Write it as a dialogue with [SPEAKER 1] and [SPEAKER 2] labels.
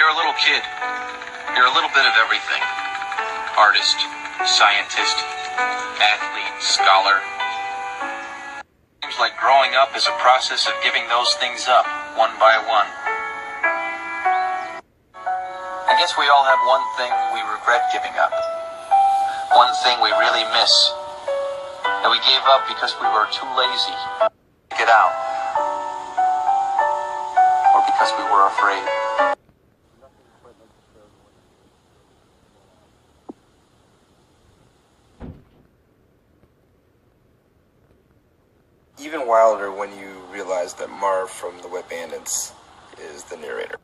[SPEAKER 1] you're a little kid, you're a little bit of everything. Artist, scientist, athlete, scholar. Seems like growing up is a process of giving those things up, one by one. I guess we all have one thing we regret giving up. One thing we really miss. That we gave up because we were too lazy to get out. Or because we were afraid.
[SPEAKER 2] Even wilder when you realize that Marv from the Wet Bandits is the narrator.